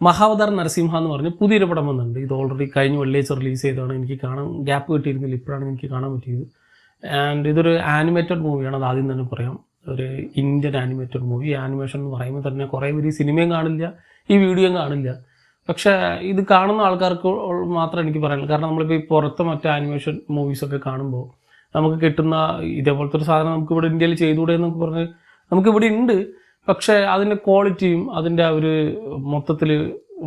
മഹാവതാർ നരസിംഹ എന്ന് പറഞ്ഞ് പുതിയൊരു പടം വന്നിട്ടുണ്ട്. ഇത് ഓൾറെഡി കഴിഞ്ഞ വെള്ളിയാഴ്ച റിലീസ് ചെയ്തതാണ്. എനിക്ക് കാണാൻ ഗ്യാപ്പ് കിട്ടിയിരുന്നില്ല, ഇപ്പോഴാണ് എനിക്ക് കാണാൻ പറ്റിയത്. ആൻഡ് ഇതൊരു ആനിമേറ്റഡ് മൂവിയാണ്, അത് ആദ്യം തന്നെ പറയാം. ഒരു ഇന്ത്യൻ ആനിമേറ്റഡ് മൂവി. ആനിമേഷൻ എന്ന് പറയുമ്പോൾ തന്നെ കുറേ പേര് സിനിമയും കാണില്ല, ഈ വീഡിയോയും കാണില്ല. പക്ഷേ ഇത് കാണുന്ന ആൾക്കാർക്ക് മാത്രം എനിക്ക് പറയാനുള്ളൂ. കാരണം നമ്മളിപ്പോൾ ഈ പുറത്ത് മറ്റേ ആനിമേഷൻ മൂവീസൊക്കെ കാണുമ്പോൾ നമുക്ക് കിട്ടുന്ന ഇതേപോലത്തെ ഒരു സാധനം നമുക്ക് ഇവിടെ ഇന്ത്യയിൽ ചെയ്തുകൂടെ എന്നൊക്കെ പറഞ്ഞ് നമുക്കിവിടെ ഉണ്ട്. പക്ഷേ അതിൻ്റെ ക്വാളിറ്റിയും അതിൻ്റെ ആ ഒരു മൊത്തത്തിൽ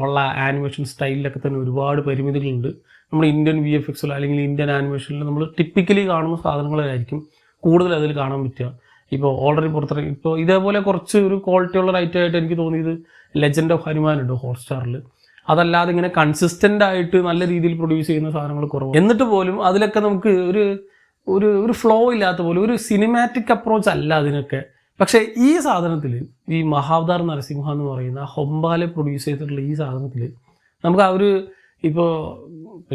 ഉള്ള ആനിമേഷൻ സ്റ്റൈലിലൊക്കെ തന്നെ ഒരുപാട് പരിമിതികളുണ്ട്. നമ്മൾ ഇന്ത്യൻ VFXിലോ അല്ലെങ്കിൽ ഇന്ത്യൻ ആനിമേഷനിൽ നമ്മൾ ടിപ്പിക്കലി കാണുന്ന സാധനങ്ങളായിരിക്കും കൂടുതൽ അതിൽ കാണാൻ പറ്റുക. ഇപ്പോൾ ഓൾറെഡി പുറത്തിറങ്ങി ഇപ്പോൾ ഇതേപോലെ കുറച്ച് ഒരു ക്വാളിറ്റി ഉള്ള റൈറ്റായിട്ട് എനിക്ക് തോന്നിയത് ലെജൻഡ് ഓഫ് ഹനുമാൻ ഉണ്ട് ഹോട്ട്സ്റ്റാറിൽ. അതല്ലാതെ ഇങ്ങനെ കൺസിസ്റ്റൻ്റ് ആയിട്ട് നല്ല രീതിയിൽ പ്രൊഡ്യൂസ് ചെയ്യുന്ന സാധനങ്ങൾ കുറവ്. എന്നിട്ട് പോലും അതിലൊക്കെ നമുക്ക് ഒരു ഒരു ഒരു ഫ്ലോ ഇല്ലാത്ത പോലെ ഒരു സിനിമാറ്റിക് അപ്രോച്ച് അല്ല അതിനൊക്കെ. പക്ഷേ ഈ സാധനത്തിൽ ഈ മഹാവതാർ നരസിംഹ എന്ന് പറയുന്ന ഹൊമ്പാലെ പ്രൊഡ്യൂസ് ചെയ്തിട്ടുള്ള ഈ സാധനത്തിൽ നമുക്ക് ആ ഒരു ഇപ്പോൾ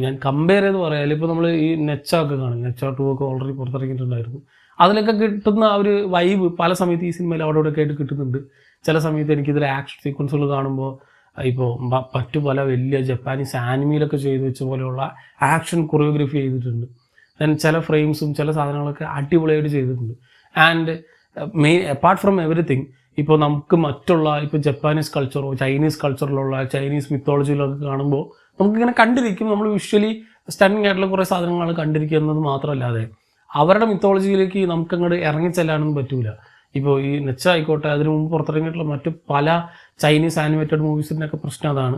ഞാൻ കമ്പയർ ചെയ്ത് പറയാം. ഇപ്പോൾ നമ്മൾ ഈ നെച്ച ഒക്കെ കാണും, നെച്ച 2 ഒക്കെ ഓൾറെഡി പുറത്തിറങ്ങിയിട്ടുണ്ടായിരുന്നു. അതിലൊക്കെ കിട്ടുന്ന ആ ഒരു വൈബ് പല സമയത്ത് ഈ സിനിമയിൽ അവിടെ ഇവിടെ ആയിട്ട് കിട്ടുന്നുണ്ട്. ചില സമയത്ത് എനിക്കിതിൽ ആക്ഷൻ സീക്വൻസുകൾ കാണുമ്പോൾ ഇപ്പോൾ മറ്റു പല വലിയ ജപ്പാനീസ് ആനിമയിലൊക്കെ ചെയ്ത് വെച്ച പോലെയുള്ള ആക്ഷൻ കൊറിയോഗ്രഫി ചെയ്തിട്ടുണ്ട്. ദെൻ ചില ഫ്രെയിംസും ചില സാധനങ്ങളൊക്കെ അടിപൊളിയായിട്ട് ചെയ്തിട്ടുണ്ട്. ആൻഡ് അപ്പാർട്ട് ഫ്രം എവറിത്തിങ് ഇപ്പോൾ നമുക്ക് മറ്റുള്ള ഇപ്പോൾ ജപ്പാനീസ് കൾച്ചറോ ചൈനീസ് കൾച്ചറിലുള്ള ചൈനീസ് മിത്തോളജിയിലൊക്കെ കാണുമ്പോൾ നമുക്കിങ്ങനെ കണ്ടിരിക്കും. നമ്മൾ വിഷ്വലി സ്റ്റണ്ണിങ് ആയിട്ടുള്ള കുറേ സാധനങ്ങൾ കണ്ടിരിക്കുന്നത് മാത്രമല്ലാതെ അവരുടെ മിത്തോളജിയിലേക്ക് നമുക്കങ്ങോട്ട് ഇറങ്ങിച്ചെല്ലാനൊന്നും പറ്റൂല. ഇപ്പോൾ ഈ നെച്ച ആയിക്കോട്ടെ, അതിനു മുമ്പ് പുറത്തിറങ്ങിയിട്ടുള്ള മറ്റു പല ചൈനീസ് ആനിമേറ്റഡ് മൂവീസിൻ്റെയൊക്കെ പ്രശ്നം അതാണ്,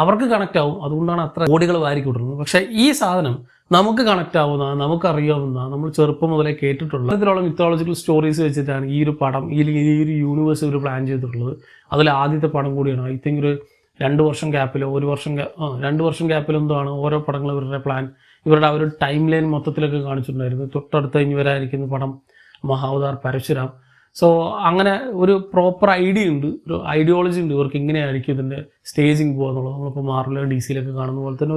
അവർക്ക് കണക്റ്റ് ആവും. അതുകൊണ്ടാണ് അത്ര കോടികൾ വാരിക്കൂട്ടുന്നത്. പക്ഷേ ഈ സാധനം നമുക്ക് കണക്റ്റ് ആവുന്ന, നമുക്കറിയാവുന്ന, നമ്മൾ ചെറുപ്പം മുതലേ കേട്ടിട്ടുള്ള ഇത്തരത്തിലുള്ള മിത്തോളജിക്കൽ സ്റ്റോറീസ് വെച്ചിട്ടാണ് ഈ ഒരു പടം, ഈ ഒരു യൂണിവേഴ്സ് ഇവർ പ്ലാൻ ചെയ്തിട്ടുള്ളത്. അതിൽ ആദ്യത്തെ പടം കൂടിയാണ്. ഐ തിങ്ക് ഒരു 2 വർഷം ഗ്യാപ്പിലോ 2 വർഷം ഗ്യാപ്പിലോ എന്തോ ആണ് ഓരോ പടങ്ങൾ ഇവരുടെ പ്ലാൻ. ഇവരുടെ ആ ഒരു ടൈം ലൈൻ മൊത്തത്തിലൊക്കെ കാണിച്ചിട്ടുണ്ടായിരുന്നു. തൊട്ടടുത്ത് കഴിഞ്ഞ് വരാനിരിക്കുന്ന പടം മഹാവതാർ പരശുരാം. സോ അങ്ങനെ ഒരു പ്രോപ്പർ ഐഡിയ ഉണ്ട്, ഒരു ഐഡിയോളജി ഉണ്ട് ഇവർക്ക് എങ്ങനെയായിരിക്കും ഇതിൻ്റെ സ്റ്റേജിങ് പോകുക എന്നുള്ളത്. നമ്മളിപ്പോൾ മാർവലിലും DC-ലൊക്കെ കാണുന്ന പോലെ തന്നെ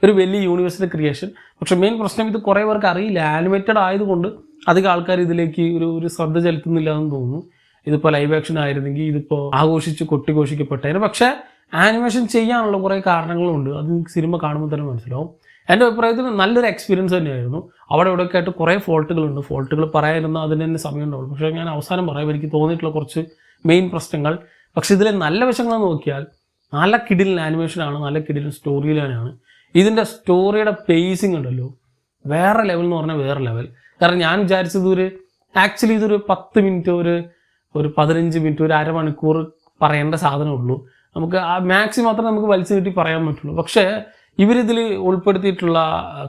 ഒരു വലിയ യൂണിവേഴ്സിൻ്റെ ക്രിയേഷൻ. പക്ഷേ മെയിൻ പ്രശ്നം ഇത് കുറേ പേർക്ക് അറിയില്ല. ആനിമേറ്റഡ് ആയതുകൊണ്ട് അധികം ആൾക്കാർ ഇതിലേക്ക് ഒരു ശ്രദ്ധ ചെലുത്തുന്നില്ല എന്ന് തോന്നുന്നു. ഇതിപ്പോൾ ലൈവ് ആക്ഷൻ ആയിരുന്നെങ്കിൽ ഇതിപ്പോൾ ആഘോഷിച്ച് കൊട്ടിഘോഷിക്കപ്പെട്ടതിന്. പക്ഷേ ആനിമേഷൻ ചെയ്യാനുള്ള കുറേ കാരണങ്ങളുണ്ട്. അത് സിനിമ കാണുമ്പോൾ തന്നെ മനസ്സിലാവും. എൻ്റെ അഭിപ്രായത്തിൽ നല്ലൊരു എക്സ്പീരിയൻസ് തന്നെയായിരുന്നു. അവിടെ ഇവിടെയൊക്കെ ആയിട്ട് കുറേ ഫോൾട്ടുകളുണ്ട്. ഫോൾട്ടുകൾ പറയാനിരുന്ന അതിന് തന്നെ സമയം ഉണ്ടാവുള്ളൂ. പക്ഷേ ഞാൻ അവസാനം പറയാം എനിക്ക് തോന്നിയിട്ടുള്ള കുറച്ച് മെയിൻ പ്രശ്നങ്ങൾ. പക്ഷേ ഇതിലെ നല്ല വശങ്ങൾ നോക്കിയാൽ നല്ല കിടിലൻ ആനിമേഷനാണ്, നല്ല കിടിലൻ സ്റ്റോറി ലൈനാണ്. ഇതിൻ്റെ സ്റ്റോറിയുടെ പേസിങ് ഉണ്ടല്ലോ, വേറെ ലെവൽ എന്ന് പറഞ്ഞാൽ വേറെ ലെവൽ. കാരണം ഞാൻ വിചാരിച്ചത് ആക്ച്വലി ഇതൊരു 10 മിനിറ്റ്, ഒരു 15 മിനിറ്റ്, ഒരു അരമണിക്കൂർ പറയേണ്ട സാധനമുള്ളൂ. നമുക്ക് ആ മാക്സിമം മാത്രമേ നമുക്ക് വലിച്ചു കിട്ടി പറയാൻ പറ്റുള്ളൂ. പക്ഷേ ഇവരിതിൽ ഉൾപ്പെടുത്തിയിട്ടുള്ള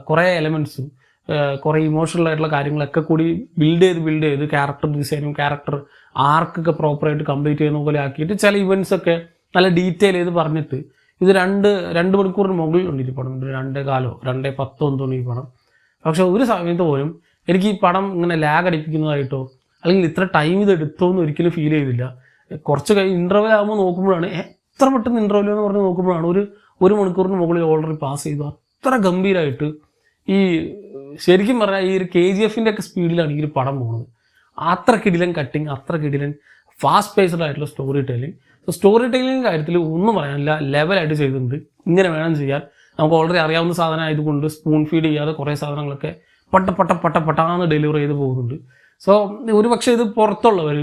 കുറേ എലമെൻറ്റ്സും കുറേ ഇമോഷണൽ ആയിട്ടുള്ള കാര്യങ്ങളൊക്കെ കൂടി ബിൽഡ് ചെയ്ത് ക്യാരക്ടർ ഡിസൈനും ക്യാരക്ടർ ആർക്കൊക്കെ പ്രോപ്പറായിട്ട് കംപ്ലീറ്റ് ചെയ്യുന്ന പോലെ ആക്കിയിട്ട് ചില ഇവൻറ്റ്സൊക്കെ നല്ല ഡീറ്റെയിൽ ചെയ്ത് പറഞ്ഞിട്ട് ഇത് 2 മണിക്കൂറിന് മുകളിലുണ്ട് ഈ പടം. 2:15 2:10 എന്തോന്ന് ഈ പടം. പക്ഷേ ഒരു സമയത്ത് പോലും എനിക്ക് ഈ പടം ഇങ്ങനെ ലാഗ് അടിപ്പിക്കുന്നതായിട്ടോ അല്ലെങ്കിൽ ഇത്ര ടൈം ഇത് എടുത്തോ എന്ന് ഒരിക്കലും ഫീൽ ചെയ്തില്ല. കുറച്ച് ഇൻ്റർവെൽ ആകുമ്പോൾ നോക്കുമ്പോഴാണ് എത്ര പെട്ടെന്ന് ഇൻ്റർവെൽ എന്ന് പറഞ്ഞ് നോക്കുമ്പോഴാണ് ഒരു മണിക്കൂറിന് മുകളിൽ ഓൾറെഡി പാസ് ചെയ്തു. അത്ര ഗംഭീരമായിട്ട് ഈ ശരിക്കും പറഞ്ഞാൽ ഈ ഒരു KGF-ൻ്റെ ഒക്കെ സ്പീഡിലാണ് ഈ ഒരു പടം പോകുന്നത്. അത്ര കിടിലൻ കട്ടിങ്, അത്ര കിടിലൻ ഫാസ്റ്റ് പേസ്ഡ് ആയിട്ടുള്ള സ്റ്റോറി ടെല്ലിങ് കാര്യത്തിൽ ഒന്നും പറയാനില്ല, ലെവലായിട്ട് ചെയ്തിട്ടുണ്ട്. ഇങ്ങനെ വേണം ചെയ്യാൻ. നമുക്ക് ഓൾറെഡി അറിയാവുന്ന സാധനം ആയതുകൊണ്ട് സ്പൂൺ ഫീഡ് ചെയ്യാതെ കുറേ സാധനങ്ങളൊക്കെ പട്ടാന്ന് ഡെലിവർ ചെയ്ത് പോകുന്നുണ്ട്. സോ ഒരു പക്ഷേ ഇത് പുറത്തുള്ളവർ,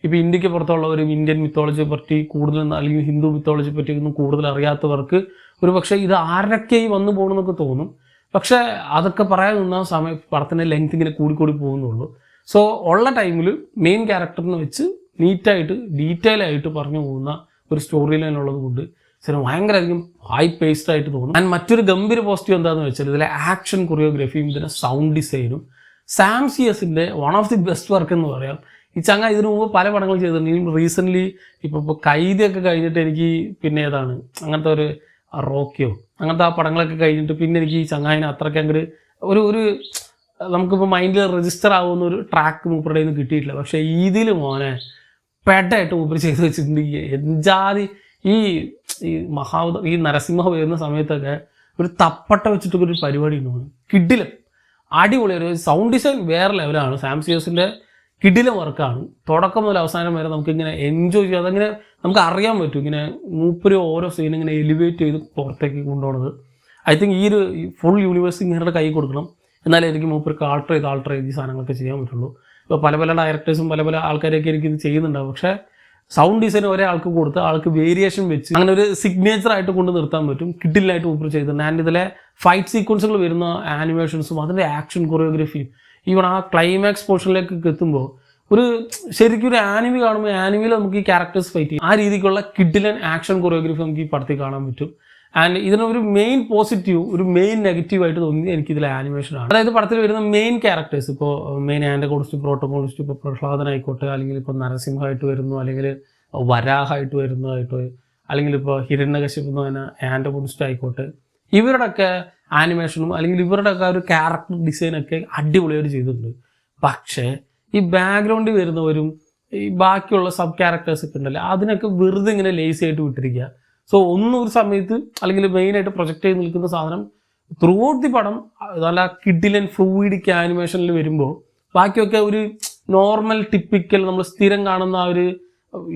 ഇപ്പോൾ ഇന്ത്യക്ക് പുറത്തുള്ളവരും ഇന്ത്യൻ മിത്തോളജിയെ പറ്റി കൂടുതൽ അല്ലെങ്കിൽ ഹിന്ദു മിത്തോളജിയെ പറ്റി ഒന്നും കൂടുതൽ അറിയാത്തവർക്ക് ഒരു പക്ഷേ ഇത് ആരൊക്കെയായി വന്നു പോകണമെന്നൊക്കെ തോന്നും. പക്ഷേ അതൊക്കെ പറയാൻ നിന്ന സമയം പടത്തിൻ്റെ ലെങ്ത് ഇങ്ങനെ കൂടി പോകുന്നുള്ളൂ. സോ ഉള്ള ടൈമിൽ മെയിൻ ക്യാരക്ടറിനെ വെച്ച് നീറ്റായിട്ട് ഡീറ്റെയിൽ ആയിട്ട് പറഞ്ഞു പോകുന്ന ഒരു സ്റ്റോറി ലൈൻ ഉള്ളത് കൊണ്ട് സിനിമ ഭയങ്കരധികം ഹൈ പേസ്ഡ് ആയിട്ട് തോന്നും. ആൻഡ് മറ്റൊരു ഗംഭീര പോസിറ്റീവ് എന്താണെന്ന് വെച്ചാൽ ഇതിലെ ആക്ഷൻ കൊറിയോഗ്രഫിയും ഇതിൻ്റെ സൗണ്ട് ഡിസൈനും സാം സിയസിൻ്റെ one of the best work എന്ന് പറയാം. ഈ ചങ്ങ ഇതിനു മുമ്പ് പല പടങ്ങൾ ചെയ്തിട്ടുണ്ട്. ഈ റീസെൻ്റ്ലി ഇപ്പോൾ കൈദിയൊക്കെ കഴിഞ്ഞിട്ട് എനിക്ക് പിന്നെ ഏതാണ് അങ്ങനത്തെ ഒരു റോക്കിയോ അങ്ങനത്തെ ആ പടങ്ങളൊക്കെ കഴിഞ്ഞിട്ട് പിന്നെ എനിക്ക് ഈ ചങ്ങായിനെ അത്രയ്ക്ക് അങ്ങോട്ട് ഒരു നമുക്കിപ്പോൾ മൈൻഡിൽ രജിസ്റ്റർ ആവുന്ന ഒരു ട്രാക്ക് മൂപ്പരുടെ നിന്ന് കിട്ടിയിട്ടില്ല. പക്ഷേ ഇതിൽ മോനെ പെട്ടായിട്ട് മൂപ്പർ ചെയ്ത് വെച്ചിട്ടുണ്ട്. എഞ്ചാതി ഈ ഈ നരസിംഹ വരുന്ന സമയത്തൊക്കെ ഒരു തപ്പട്ട വെച്ചിട്ടൊക്കെ ഒരു പരിപാടി ഉണ്ട്. കിഡിലും അടിപൊളി ഒരു സൗണ്ട് ഡിസൈൻ വേറെ ലെവലാണ്. സാം സിയസിൻ്റെ കിടിലം വർക്കാണ്. തുടക്കം മുതൽ അവസാനം വരെ നമുക്കിങ്ങനെ എൻജോയ് ചെയ്യാം. അതങ്ങനെ നമുക്ക് അറിയാൻ പറ്റും ഇങ്ങനെ മൂപ്പര് ഓരോ സീൻ ഇങ്ങനെ എലിവേറ്റ് ചെയ്ത് പുറത്തേക്ക് കൊണ്ടുപോകുന്നത്. ഐ തിങ്ക് ഈ ഒരു ഫുൾ യൂണിവേഴ്സ് ഇങ്ങനെ കൈ കൊടുക്കണം, എന്നാലേ എനിക്ക് മൂപ്പർക്ക് ആൾട്ടർ ചെയ്ത് ഈ സാധനങ്ങളൊക്കെ ചെയ്യാൻ പറ്റുള്ളൂ. ഇപ്പോൾ പല ഡയറക്ടേഴ്സും പല ആൾക്കാരൊക്കെ എനിക്ക് ഇത് ചെയ്യുന്നുണ്ടാവും. പക്ഷേ സൗണ്ട് ഡിസൈൻ ഒരേ ആൾക്ക് കൊടുത്ത് ആൾക്ക് വേരിയേഷൻ വെച്ച് അങ്ങനെ ഒരു സിഗ്നേച്ചറായിട്ട് കൊണ്ട് നിർത്താൻ പറ്റും. കിഡിലായിട്ട് മൂപ്പർ ചെയ്തിട്ടുണ്ട്. ആൻഡ് ഇതിലെ ഫൈറ്റ് സീക്വൻസുകൾ വരുന്ന ആനിമേഷൻസും അതിൻ്റെ ആക്ഷൻ കൊറിയോഗ്രഫിയും ഈവൺ ആ ക്ലൈമാക്സ് പോർഷനിലേക്ക് എത്തുമ്പോൾ ഒരു ശരിക്കും ഒരു ആനിമി കാണുമ്പോൾ ആനിമിയിൽ നമുക്ക് ഈ ക്യാരക്ടേഴ്സ് ഫൈറ്റ് ചെയ്യും. ആ രീതിക്കുള്ള കിഡിലൻ ആക്ഷൻ കൊറിയോഗ്രഫി നമുക്ക് ഈ പടത്തിൽ കാണാൻ പറ്റും. ആൻഡ് ഇതിനൊരു മെയിൻ പോസിറ്റീവ് ഒരു മെയിൻ നെഗറ്റീവായിട്ട് തോന്നിയത് എനിക്കിതിലെ ആനിമേഷനാണ്. അതായത് പടത്തിൽ വരുന്ന മെയിൻ ക്യാരക്ടേഴ്സ്, ഇപ്പോൾ മെയിൻ ആൻറ്റഗോണിസ്റ്റ് പ്രോട്ടോകോണിസ്റ്റ്, ഇപ്പോൾ പ്രഹ്ലാദനായിക്കോട്ടെ, അല്ലെങ്കിൽ ഇപ്പോൾ നരസിംഹമായിട്ട് വരുന്നു, അല്ലെങ്കിൽ വരാഹമായിട്ട് വരുന്നതായിട്ട്, അല്ലെങ്കിൽ ഇപ്പോൾ ഹിരണ്യകശിപു എന്ന് പറഞ്ഞ ആൻറ്റഗോണിസ്റ്റ് ആയിക്കോട്ടെ, ഇവരുടെയൊക്കെ ആനിമേഷനും അല്ലെങ്കിൽ ഇവരുടെയൊക്കെ ഒരു ക്യാരക്ടർ ഡിസൈനൊക്കെ അടിപൊളിയായിട്ട് ചെയ്തിട്ടുണ്ട്. പക്ഷേ ഈ ബാക്ക്ഗ്രൗണ്ടിൽ വരുന്നവരും ഈ ബാക്കിയുള്ള സബ് ക്യാരക്ടേഴ്സൊക്കെ ഉണ്ടല്ലോ, അതിനൊക്കെ വെറുതെ ഇങ്ങനെ ലേസി ആയിട്ട് വിട്ടിരിക്കുക. സോ ഒന്നും ഒരു സമയത്ത് അല്ലെങ്കിൽ മെയിനായിട്ട് പ്രൊജക്റ്റ് ചെയ്ത് നിൽക്കുന്ന സാധനം ത്രൂ ഔട്ട് ദി പടം നല്ല കിഡിലൻ ഫ്ലൂയിഡിക് ആനിമേഷനിൽ വരുമ്പോൾ ബാക്കിയൊക്കെ ഒരു നോർമൽ ടിപ്പിക്കൽ നമ്മൾ സ്ഥിരം കാണുന്ന ആ ഒരു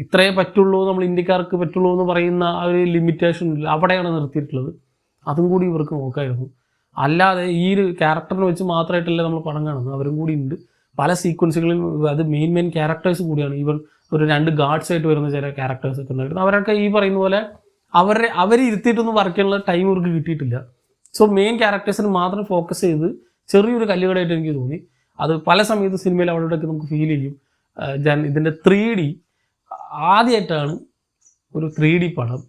ഇത്രയേ പറ്റുള്ളൂ, നമ്മൾ ഇന്ത്യക്കാർക്ക് പറ്റുള്ളൂ എന്ന് പറയുന്ന ആ ഒരു ലിമിറ്റേഷൻ അവിടെയാണ് നിർത്തിയിട്ടുള്ളത്. അതും കൂടി ഇവർക്ക് നോക്കായിരുന്നു. അല്ലാതെ ഈ ഒരു ക്യാരക്ടറിനെ വെച്ച് മാത്രമായിട്ടല്ല നമ്മൾ പടം കാണുന്നത്, അവരും കൂടി ഉണ്ട്. പല സീക്വൻസുകളിൽ അത് മെയിൻ ക്യാരക്ടേഴ്സ് കൂടിയാണ്. ഈവൻ ഒരു 2 ഗാർഡ്സ് ആയിട്ട് വരുന്ന ചില ക്യാരക്ടേഴ്സ് ഒക്കെ ഉണ്ടായിരുന്നു. അവരൊക്കെ ഈ പറയുന്ന പോലെ അവരെ ഇരുത്തിയിട്ടൊന്നും വർക്ക് ചെയ്യാനുള്ള ടൈം അവർക്ക് കിട്ടിയിട്ടില്ല. സോ മെയിൻ ക്യാരക്ടേഴ്സിന് മാത്രം ഫോക്കസ് ചെയ്ത് ചെറിയൊരു കല്ലുകടായിട്ട് എനിക്ക് തോന്നി. അത് പല സമയത്ത് സിനിമയിൽ അവിടെയൊക്കെ നമുക്ക് ഫീൽ ചെയ്യും. ഇതിൻ്റെ 3D ആദ്യമായിട്ടാണ് ഒരു 3D പടം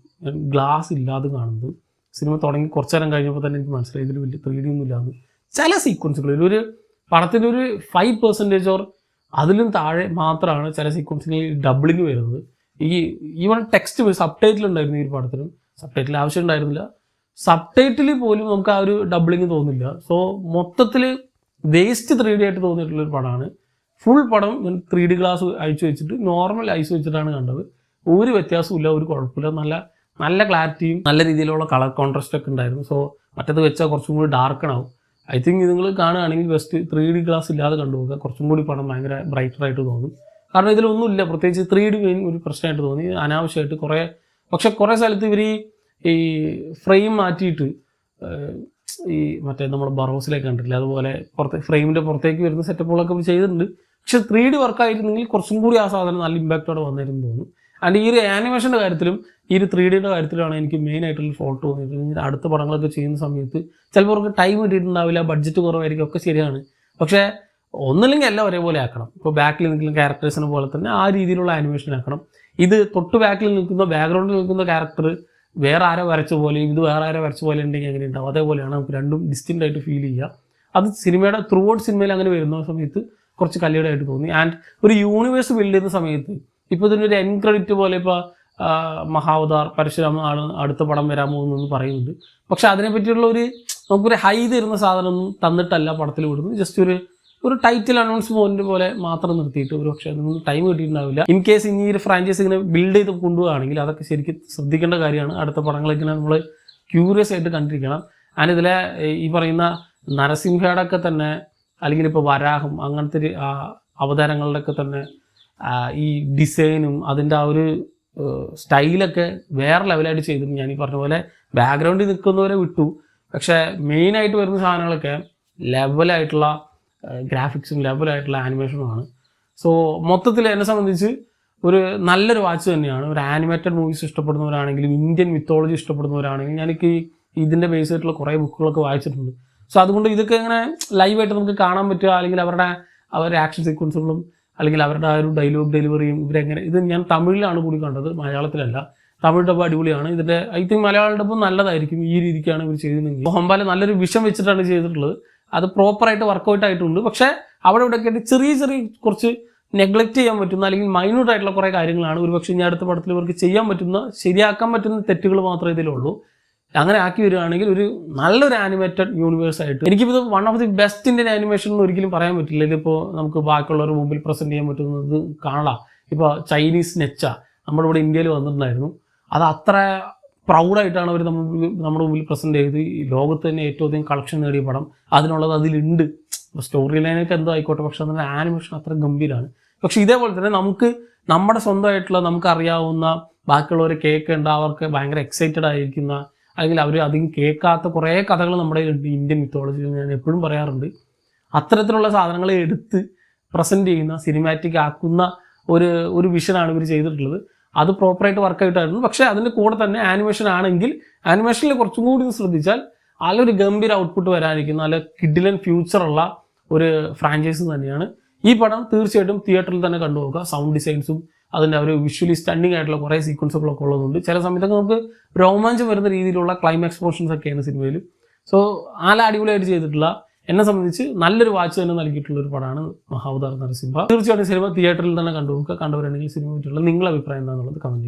ഗ്ലാസ് ഇല്ലാതെ കാണുന്നത്. സിനിമ തുടങ്ങി കുറച്ചു നേരം കഴിഞ്ഞപ്പോൾ തന്നെ എനിക്ക് മനസ്സിലായി ഇതിൽ വലിയ 3D ഒന്നും ഇല്ലാന്ന്. ചില സീക്വൻസുകളിൽ ഒരു പടത്തിൻ്റെ ഒരു 5% ഓർ അതിലും താഴെ മാത്രമാണ് ചില സീക്വൻസുകളിൽ ഡബിളിങ് വരുന്നത്. ഈവൺ ടെക്സ്റ്റ് സബ് ടൈറ്റിൽ ഉണ്ടായിരുന്നു ഈ ഒരു പടത്തിനും. സബ് ടൈറ്റിൽ ആവശ്യം ഉണ്ടായിരുന്നില്ല. സബ് ടൈറ്റിൽ പോലും നമുക്ക് ആ ഒരു ഡബിളിങ് തോന്നില്ല. സോ മൊത്തത്തിൽ വേസ്റ്റ് 3D ആയിട്ട് തോന്നിയിട്ടുള്ളൊരു പടമാണ്. ഫുൾ പടം 3D ഗ്ലാസ് അഴിച്ചു വെച്ചിട്ട് നോർമൽ ഐസ് വെച്ചിട്ടാണ് കണ്ടത്. ഒരു വ്യത്യാസവും ഇല്ല, ഒരു കുഴപ്പമില്ല. നല്ല ക്ലാരിറ്റിയും നല്ല രീതിയിലുള്ള കളർ കോൺട്രാസ്റ്റ് ഒക്കെ ഉണ്ടായിരുന്നു. സോ മറ്റത് വെച്ചാൽ കുറച്ചും കൂടി ഡാർക്കണാവും. ഐ തിങ്ക് നിങ്ങൾ കാണുകയാണെങ്കിൽ ബെസ്റ്റ് 3D ഗ്ലാസ് ഇല്ലാതെ കണ്ടുപോകുക. കുറച്ചും കൂടി പടം ഭയങ്കര ബ്രൈറ്ററായിട്ട് തോന്നും. കാരണം ഇതിലൊന്നുമില്ല പ്രത്യേകിച്ച് 3D മെയിൻ ഒരു പ്രശ്നമായിട്ട് തോന്നി. അനാവശ്യമായിട്ട് കുറേ സ്ഥലത്ത് ഇവർ ഈ ഫ്രെയിം മാറ്റിയിട്ട് ഈ മറ്റേ നമ്മുടെ ബറോസിലേക്ക് കണ്ടിട്ടില്ല, അതുപോലെ ഫ്രെയിമിൻ്റെ പുറത്തേക്ക് വരുന്ന സെറ്റപ്പുകളൊക്കെ ചെയ്തിട്ടുണ്ട്. പക്ഷെ 3D വർക്കായിരുന്നെങ്കിൽ കുറച്ചും കൂടി ആ സാധനം നല്ല ഇമ്പാക്റ്റോടെ വന്നിരുന്നു തോന്നുന്നു. ആൻഡ് ഈ ഒരു ആനിമേഷൻ്റെ കാര്യത്തിലും ഈ ഒരു 3Dയുടെ കാര്യത്തിലാണ് എനിക്ക് മെയിൻ ആയിട്ടുള്ള ഫോൾട്ട് തോന്നിയിട്ടുള്ളത്. അടുത്ത പടങ്ങളൊക്കെ ചെയ്യുന്ന സമയത്ത് ചിലപ്പോൾ അവർക്ക് ടൈം കിട്ടിയിട്ടുണ്ടാവില്ല, ബഡ്ജറ്റ് കുറവായിരിക്കും, ഒക്കെ ശരിയാണ്. പക്ഷേ ഒന്നില്ലെങ്കിൽ എല്ലാം ഒരേപോലെ ആക്കണം. ഇപ്പോൾ ബാക്കിൽ നിൽക്കുന്ന ക്യാരക്ടേഴ്സിനെ പോലെ തന്നെ ആ രീതിയിലുള്ള ആനിമേഷൻ ആക്കണം. ഇത് തൊട്ട് ബാക്കിൽ നിൽക്കുന്ന ബാക്ക്ഗ്രൗണ്ടിൽ നിൽക്കുന്ന ക്യാരക്ടർ വേറെ ആരോ വരച്ച പോലെയും ഇത് വേറെ ആരോ വരച്ച പോലെ ഉണ്ടെങ്കിൽ എങ്ങനെ ഉണ്ടാവും, അതേപോലെയാണ് നമുക്ക് രണ്ടും ഡിസ്റ്റിൻ്റ് ആയിട്ട് ഫീൽ ചെയ്യുക. അത് സിനിമയുടെ ത്രൂ ഔട്ട് സിനിമയിൽ അങ്ങനെ വരുന്ന സമയത്ത് കുറച്ച് കല്ലിടായിട്ട് തോന്നി. ആൻഡ് ഒരു യൂണിവേഴ്സ് ബിൽഡ് ചെയ്യുന്ന സമയത്ത് ഇപ്പോൾ ഇതിനൊരു എൻ ക്രെഡിറ്റ് പോലെ ഇപ്പോൾ മഹാവതാർ പരശുരാമ ആണ് അടുത്ത പടം വരാൻ പോകുന്നതെന്ന് പറയുന്നുണ്ട്. പക്ഷെ അതിനെപ്പറ്റിയുള്ള നമുക്കൊരു ഹൈ തരുന്ന സാധനമൊന്നും തന്നിട്ടല്ല പടത്തിൽ വിടുന്നത്. ജസ്റ്റ് ഒരു ടൈറ്റിൽ അനൗൺസ്മെന്റ് പോലെ മാത്രം നിർത്തിയിട്ട് ഒരു പക്ഷേ അതിനൊന്നും ടൈം കിട്ടിയിട്ടുണ്ടാവില്ല. ഇൻ കേസ് ഇനി ഒരു ഫ്രാഞ്ചൈസി ഇങ്ങനെ ബിൽഡ് ചെയ്ത് കൊണ്ടുപോവുകയാണെങ്കിൽ അതൊക്കെ ശരിക്കും ശ്രദ്ധിക്കേണ്ട കാര്യമാണ്. അടുത്ത പടങ്ങളിങ്ങനെ നമ്മൾ ക്യൂരിയസ് ആയിട്ട് കണ്ടിരിക്കണം. ആൻഡ് ഇതിലെ ഈ പറയുന്ന നരസിംഹയുടെയൊക്കെ തന്നെ അല്ലെങ്കിൽ ഇപ്പോൾ വരാഹം അങ്ങനത്തെ ഒരു അവതാരങ്ങളുടെയൊക്കെ തന്നെ ഈ ഡിസൈനും അതിൻ്റെ ആ ഒരു സ്റ്റൈലൊക്കെ വേറെ ലെവലായിട്ട് ചെയ്തിട്ടുണ്ട്. ഞാൻ ഈ പറഞ്ഞ പോലെ ബാക്ക്ഗ്രൗണ്ടിൽ നിൽക്കുന്നവരെ വിട്ടു, പക്ഷേ മെയിനായിട്ട് വരുന്ന സാധനങ്ങളൊക്കെ ലെവലായിട്ടുള്ള ഗ്രാഫിക്സും ലെവലായിട്ടുള്ള ആനിമേഷനുമാണ്. സോ മൊത്തത്തിൽ എന്നെ സംബന്ധിച്ച് ഒരു നല്ലൊരു വാച്ച് തന്നെയാണ്. ഒരു ആനിമേറ്റഡ് മൂവീസ് ഇഷ്ടപ്പെടുന്നവരാണെങ്കിലും ഇന്ത്യൻ മിത്തോളജി ഇഷ്ടപ്പെടുന്നവരാണെങ്കിലും എനിക്ക് ഇതിൻ്റെ ബേസ് ആയിട്ടുള്ള കുറേ ബുക്കുകളൊക്കെ വായിച്ചിട്ടുണ്ട്. സോ അതുകൊണ്ട് ഇതൊക്കെ ഇങ്ങനെ ലൈവായിട്ട് നമുക്ക് കാണാൻ പറ്റുക, അല്ലെങ്കിൽ അവരുടെ ആക്ഷൻ സീക്വൻസുകളും അല്ലെങ്കിൽ അവരുടെ ആ ഒരു ഡയലോഗ് ഡെലിവറിയും ഇത് ഞാൻ തമിഴിലാണ് കൂടി കണ്ടത്, മലയാളത്തിലല്ല. തമിഴ് ഡബ്ബ് അടിപൊളിയാണ്. ഇതിൻ്റെ ഐ തിങ്ക് മലയാളം ഡബ്ബ് നല്ലതായിരിക്കും. ഈ രീതിക്കാണ് ഇവർ ചെയ്തിരുന്നെങ്കിൽ. മോഹൻലാൽ നല്ലൊരു വിഷം വെച്ചിട്ടാണ് ചെയ്തിട്ടുള്ളത്. അത് പ്രോപ്പറായിട്ട് വർക്കൗട്ട് ആയിട്ടുണ്ട്. പക്ഷേ അവിടെ ഇവിടെയൊക്കെ ചെറിയ കുറച്ച് നെഗ്ലക്റ്റ് ചെയ്യാൻ പറ്റുന്ന അല്ലെങ്കിൽ മൈന്യൂട്ട് ആയിട്ടുള്ള കുറേ കാര്യങ്ങളാണ് ഒരുപക്ഷെ ഇനി അടുത്ത പടത്തിൽ ഇവർക്ക് ചെയ്യാൻ പറ്റുന്ന ശരിയാക്കാൻ പറ്റുന്ന തെറ്റുകൾ മാത്രമേ ഇതിലുള്ളൂ. അങ്ങനെ ആക്കി വരികയാണെങ്കിൽ ഒരു നല്ലൊരു ആനിമേറ്റഡ് യൂണിവേഴ്സ് ആയിട്ട് എനിക്കിപ്പോൾ one of the best Indian animation എന്ന് ഒരിക്കലും പറയാൻ പറ്റില്ല. ഇതിപ്പോൾ നമുക്ക് ബാക്കിയുള്ളവരുടെ മുമ്പിൽ പ്രസൻറ്റ് ചെയ്യാൻ പറ്റുന്നത് കാണാം. ഇപ്പോൾ ചൈനീസ് നെച്ച നമ്മുടെ ഇവിടെ ഇന്ത്യയിൽ വന്നിട്ടുണ്ടായിരുന്നു. അത് അത്ര പ്രൗഡായിട്ടാണ് അവർ നമ്മുടെ മുമ്പിൽ പ്രസൻറ്റ് ചെയ്ത് ഈ ലോകത്ത് തന്നെ ഏറ്റവും അധികം കളക്ഷൻ നേടിയ പടം അതിനുള്ളത് അതിലുണ്ട്. സ്റ്റോറി ലൈനൊക്കെ എന്തോ ആയിക്കോട്ടെ, പക്ഷെ അതിൻ്റെ ആനിമേഷൻ അത്ര ഗംഭീരമാണ്. പക്ഷെ ഇതേപോലെ തന്നെ നമുക്ക് നമ്മുടെ സ്വന്തമായിട്ടുള്ള നമുക്കറിയാവുന്ന ബാക്കിയുള്ളവർ കേൾക്കേണ്ട, അവർക്ക് ഭയങ്കര എക്സൈറ്റഡ് ആയിരിക്കുന്ന, അല്ലെങ്കിൽ അവർ അധികം കേൾക്കാത്ത കുറേ കഥകൾ നമ്മുടെ ഇന്ത്യൻ മിത്തോളജിയിൽ ഞാൻ എപ്പോഴും പറയാറുണ്ട്. അത്തരത്തിലുള്ള സാധനങ്ങളെ എടുത്ത് പ്രസൻറ്റ് ചെയ്യുന്ന, സിനിമാറ്റിക് ആക്കുന്ന ഒരു വിഷനാണ് ഇവർ ചെയ്തിട്ടുള്ളത്. അത് പ്രോപ്പറായിട്ട് വർക്കായിട്ടായിരുന്നു. പക്ഷേ അതിൻ്റെ കൂടെ തന്നെ ആനിമേഷൻ ആണെങ്കിൽ ആനിമേഷനിൽ കുറച്ചും കൂടി ശ്രദ്ധിച്ചാൽ നല്ലൊരു ഗംഭീര ഔട്ട്പുട്ട് വരാനിരിക്കുന്ന നല്ല കിഡിലൻ ഫ്യൂച്ചറുള്ള ഒരു ഫ്രാഞ്ചൈസ് തന്നെയാണ്. ഈ പടം തീർച്ചയായിട്ടും തിയേറ്ററിൽ തന്നെ കണ്ടുപോകുക. സൗണ്ട് ഡിസൈൻസും അതിൻ്റെ ഒരു വിഷ്വലി സ്റ്റണ്ണിങ് ആയിട്ടുള്ള കുറേ സീക്വൻസുകളൊക്കെ ഉള്ളതുകൊണ്ട് ചില സമയത്തൊക്കെ നമുക്ക് രോമാഞ്ചം വരുന്ന രീതിയിലുള്ള ക്ലൈമാക്സ് പോർഷൻസ് ഒക്കെയാണ് സിനിമയിൽ. സോ നല്ല അടിപൊളിയായിട്ട് ചെയ്തിട്ടുള്ള, എന്നെ സംബന്ധിച്ച് നല്ലൊരു വാച്ച് തന്നെ നൽകിയിട്ടുള്ള ഒരു പടമാണ് മഹാവതാർ നരസിംഹ. തീർച്ചയായിട്ടും സിനിമ തിയേറ്ററിൽ തന്നെ കണ്ടുപോകുക. കണ്ടുവരണമെങ്കിൽ സിനിമ പറ്റിയുള്ള നിങ്ങളുടെ അഭിപ്രായം എന്താണെന്നുള്ളത് കമൻറ്റ് ചെയ്യുക.